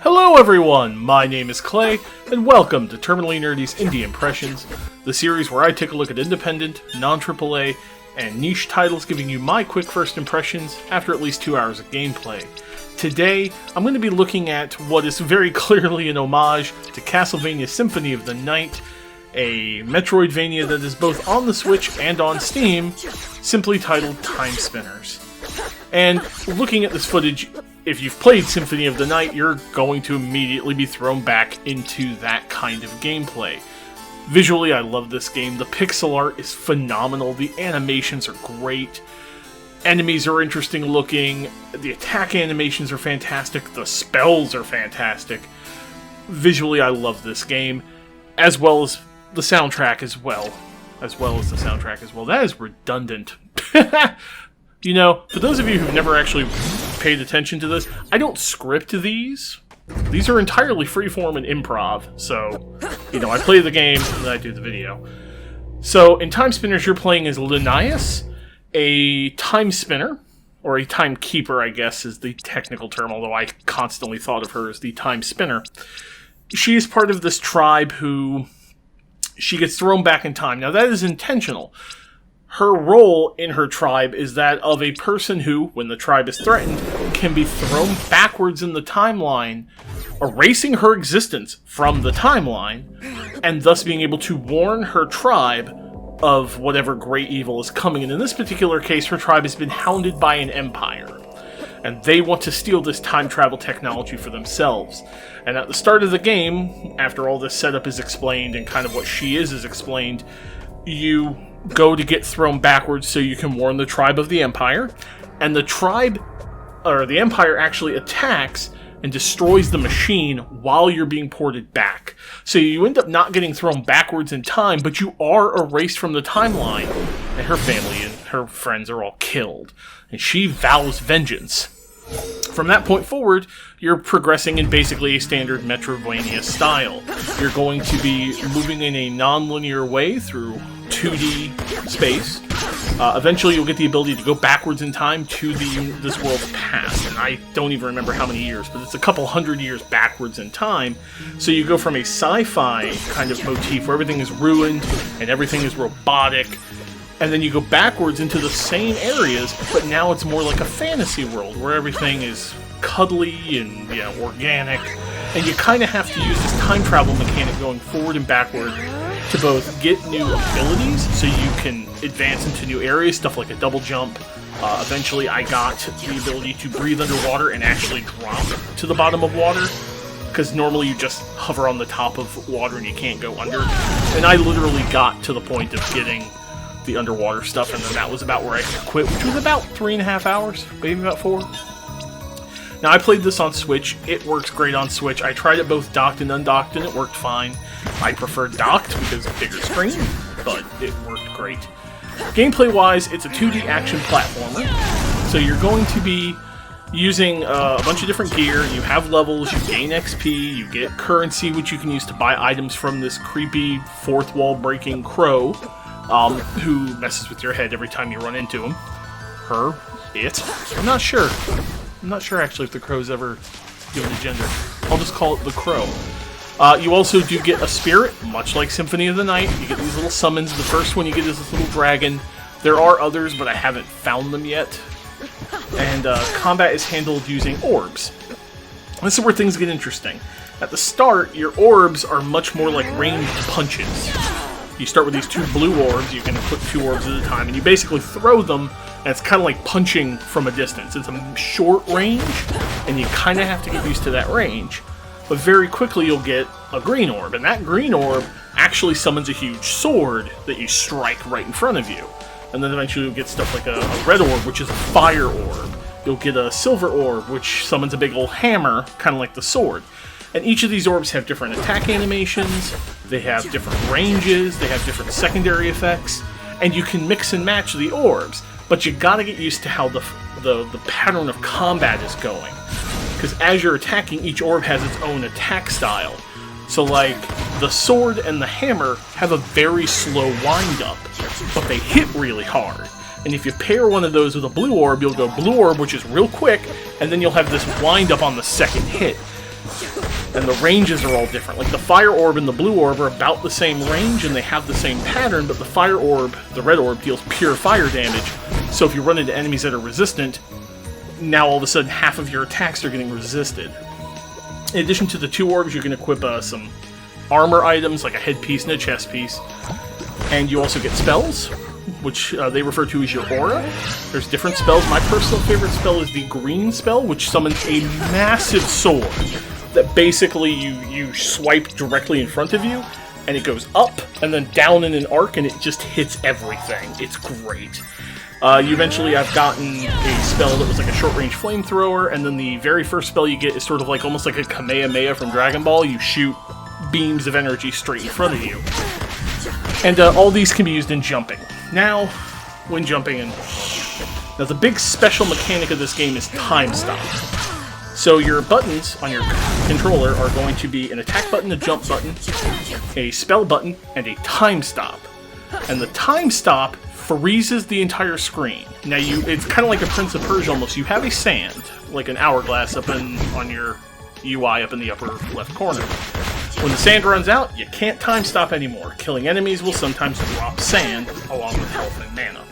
Hello everyone, my name is Clay, and welcome to Terminally Nerdy's Indie Impressions, the series where I take a look at independent, non-AAA, and niche titles giving you my quick first impressions after at least 2 hours of gameplay. Today, I'm going to be looking at what is very clearly an homage to Castlevania Symphony of the Night, a Metroidvania that is both on the Switch and on Steam, simply titled Timespinners. And looking at this footage, if you've played Symphony of the Night, you're going to immediately be thrown back into that kind of gameplay. Visually, I love this game. The pixel art is phenomenal. The animations are great. Enemies are interesting looking. The attack animations are fantastic. The spells are fantastic. Visually, I love this game, as well as the soundtrack as well. That is redundant. You know, for those of you who've never actually paid attention to this, I don't script these. These are entirely freeform and improv, so, you know, I play the game and then I do the video. So, in Timespinners, you're playing as Linnaeus, a time spinner, or a timekeeper, I guess is the technical term, although I constantly thought of her as the time spinner. She is part of this tribe who, she gets thrown back in time. Now, that is intentional. Her role in her tribe is that of a person who, when the tribe is threatened, can be thrown backwards in the timeline, erasing her existence from the timeline, and thus being able to warn her tribe of whatever great evil is coming. And in this particular case, her tribe has been hounded by an empire, and they want to steal this time travel technology for themselves. And at the start of the game, after all this setup is explained and kind of what she is explained, you go to get thrown backwards so you can warn the tribe of the Empire, and the tribe, or the Empire, actually attacks and destroys the machine while you're being ported back. So you end up not getting thrown backwards in time, but you are erased from the timeline, and her family and her friends are all killed, and she vows vengeance. From that point forward, you're progressing in basically a standard Metroidvania style. You're going to be moving in a non-linear way through 2D space. Eventually you'll get the ability to go backwards in time to this world's past, and I don't even remember how many years, but it's a couple hundred years backwards in time. So you go from a sci-fi kind of motif where everything is ruined and everything is robotic, and then you go backwards into the same areas, but now it's more like a fantasy world where everything is cuddly and organic, and you kind of have to use this time travel mechanic going forward and backward to both get new abilities so you can advance into new areas, stuff like a double jump. Eventually I got the ability to breathe underwater and actually drop to the bottom of water, because normally you just hover on the top of water and you can't go under. And I literally got to the point of getting the underwater stuff, and then that was about where I quit, which was about 3.5 hours, maybe about 4. Now, I played this on Switch. It works great on Switch. I tried it both docked and undocked, and it worked fine. I prefer docked because bigger screen, but it worked great. Gameplay-wise, it's a 2D action platformer, so you're going to be using a bunch of different gear. You have levels, you gain XP, you get currency, which you can use to buy items from this creepy fourth-wall-breaking crow, who messes with your head every time you run into him. Her, it, I'm not sure. I'm not sure, actually, if the crow's ever given a gender. I'll just call it the crow. You also do get a spirit, much like Symphony of the Night. You get these little summons. The first one you get is this little dragon. There are others, but I haven't found them yet. And combat is handled using orbs. This is where things get interesting. At the start, your orbs are much more like ranged punches. You start with these 2 blue orbs. You can put 2 orbs at a time, and you basically throw them, and it's kind of like punching from a distance. It's a short range, and you kind of have to get used to that range. But very quickly you'll get a green orb, and that green orb actually summons a huge sword that you strike right in front of you. And then eventually you'll get stuff like a red orb, which is a fire orb. You'll get a silver orb, which summons a big old hammer, kind of like the sword. And each of these orbs have different attack animations, they have different ranges, they have different secondary effects, and you can mix and match the orbs, but you gotta get used to how the pattern of combat is going. Because as you're attacking, each orb has its own attack style. So like, the sword and the hammer have a very slow wind-up, but they hit really hard. And if you pair one of those with a blue orb, you'll go blue orb, which is real quick, and then you'll have this wind-up on the second hit. And the ranges are all different. Like the fire orb and the blue orb are about the same range and they have the same pattern, but the fire orb, the red orb, deals pure fire damage. So if you run into enemies that are resistant, now all of a sudden half of your attacks are getting resisted. In addition to the 2 orbs, you can equip some armor items, like a headpiece and a chest piece. And you also get spells, which they refer to as your aura. There's different spells. My personal favorite spell is the green spell, which summons a massive sword that basically you swipe directly in front of you, and it goes up and then down in an arc, and it just hits everything. It's great. Eventually I've gotten a spell that was like a short-range flamethrower, and then the very first spell you get is sort of like almost like a Kamehameha from Dragon Ball. You shoot beams of energy straight in front of you. And all these can be used in jumping. Now, when jumping in... Now the big special mechanic of this game is time stop. So your buttons on your controller are going to be an attack button, a jump button, a spell button, and a time stop. And the time stop freezes the entire screen. Now it's kind of like a Prince of Persia almost. You have a sand, like an hourglass on your UI up in the upper left corner. When the sand runs out, you can't time stop anymore. Killing enemies will sometimes drop sand along with health and mana.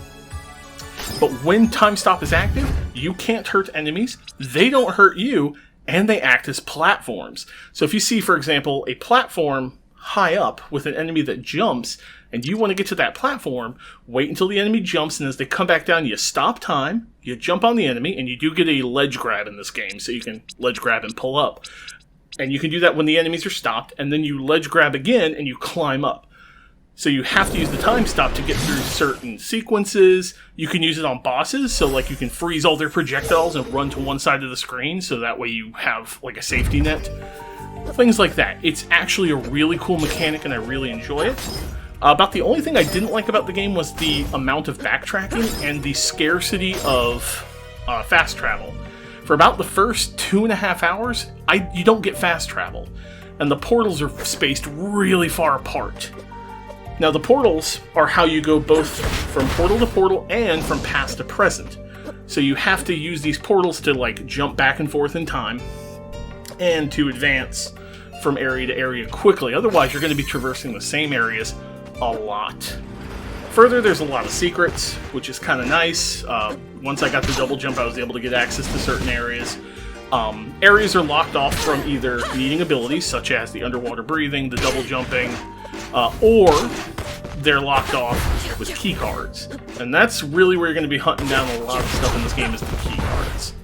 But when time stop is active, you can't hurt enemies, they don't hurt you, and they act as platforms. So if you see, for example, a platform high up with an enemy that jumps, and you want to get to that platform, wait until the enemy jumps, and as they come back down, you stop time, you jump on the enemy, and you do get a ledge grab in this game, so you can ledge grab and pull up. And you can do that when the enemies are stopped, and then you ledge grab again, and you climb up. So you have to use the time stop to get through certain sequences. You can use it on bosses, so like you can freeze all their projectiles and run to one side of the screen, so that way you have like a safety net. Things like that. It's actually a really cool mechanic, and I really enjoy it. About the only thing I didn't like about the game was the amount of backtracking and the scarcity of fast travel. For about the first 2.5 hours, you don't get fast travel, and the portals are spaced really far apart. Now, the portals are how you go both from portal to portal and from past to present. So you have to use these portals to, like, jump back and forth in time and to advance from area to area quickly. Otherwise, you're going to be traversing the same areas a lot. Further, there's a lot of secrets, which is kind of nice. Once I got the double jump, I was able to get access to certain areas. Areas are locked off from either needing abilities, such as the underwater breathing, the double jumping, or they're locked off with key cards. And that's really where you're going to be hunting down a lot of stuff in this game, is the key cards.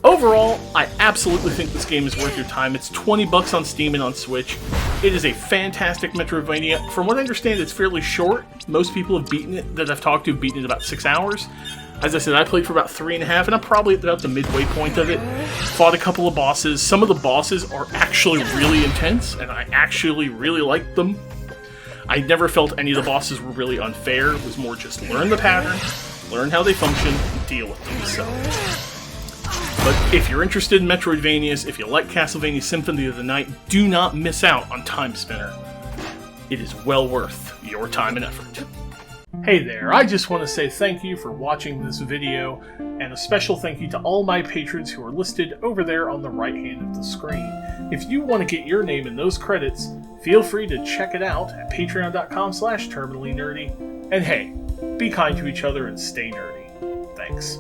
Overall, I absolutely think this game is worth your time. It's $20 on Steam and on Switch. It is a fantastic Metroidvania. From what I understand, it's fairly short. Most people have beaten it, that I've talked to, have beaten it about 6 hours. As I said, I played for about 3.5, and I'm probably about the midway point of it. Fought a couple of bosses. Some of the bosses are actually really intense, and I actually really liked them. I never felt any of the bosses were really unfair. It was more just learn the pattern, learn how they function, and deal with them. So, but if you're interested in Metroidvanias, if you like Castlevania Symphony of the Night, do not miss out on Timespinner. It is well worth your time and effort. Hey there, I just want to say thank you for watching this video, and a special thank you to all my patrons who are listed over there on the right hand of the screen. If you want to get your name in those credits, feel free to check it out at patreon.com/terminallynerdy. And hey, be kind to each other and stay nerdy. Thanks.